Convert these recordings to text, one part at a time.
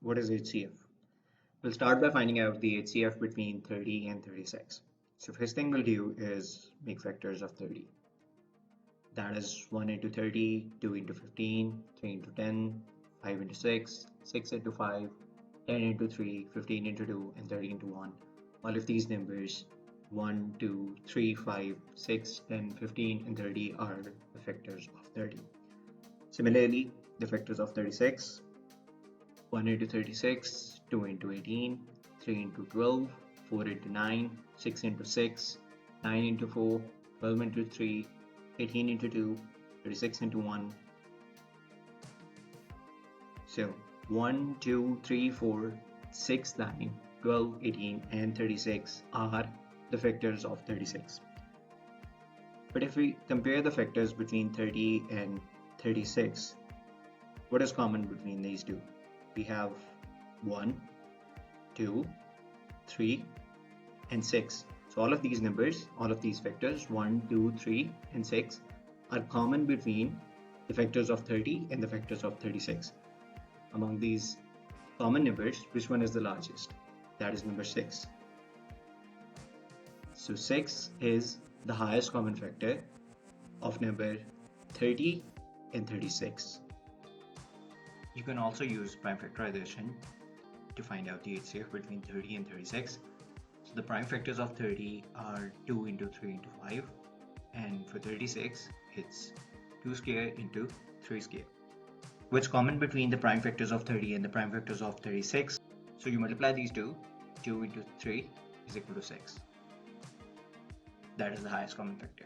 what is HCF? We'll start by finding out the HCF between 30 and 36. So first thing we'll do is make factors of 30. That is 1 into 30, 2 into 15, 3 into 10, 5 into 6, 6 into 5, 10 into 3, 15 into 2, and 30 into 1. All of these numbers 1, 2, 3, 5, 6, 10, 15, and 30 are the factors of 30. Similarly, the factors of 36, 1 into 36, 2 into 18, 3 into 12, 4 into 9, 6 into 6, 9 into 4, 12 into 3, 18 into 2, 36 into 1. So 1, 2, 3, 4, 6, 9, 12, 18, and 36 are the factors of 36. But if we compare the factors between 30 and 36, what is common between these two? We have 1, 2, 3, and 6. So all of these numbers, all of these factors, 1, 2, 3, and 6 are common between the factors of 30 and the factors of 36. Among these common numbers, which one is the largest? That is number 6. So 6 is the highest common factor of number 30 and 36. You can also use prime factorization to find out the HCF between 30 and 36. So the prime factors of 30 are 2 into 3 into 5, and for 36 it's 2 square into 3 square. What's common between the prime factors of 30 and the prime factors of 36? So you multiply these two, 2 into 3 is equal to 6. That is the highest common factor.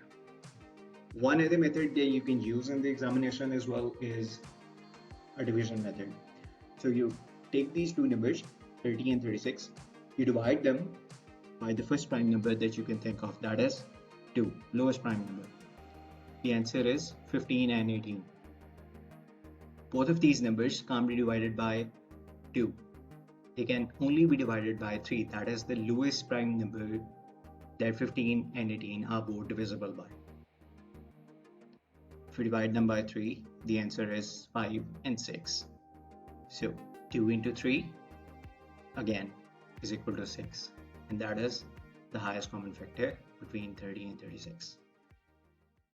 One other method that you can use in the examination as well is a division method. So you take these two numbers, 30 and 36, you divide them by the first prime number that you can think of, that is 2, lowest prime number. The answer is 15 and 18. Both of these numbers can't be divided by 2. They can only be divided by 3, that is the lowest prime number that 15 and 18 are both divisible by. If we divide them by 3, the answer is 5 and 6. So 2 into 3 again is equal to 6, and that is the highest common factor between 30 and 36.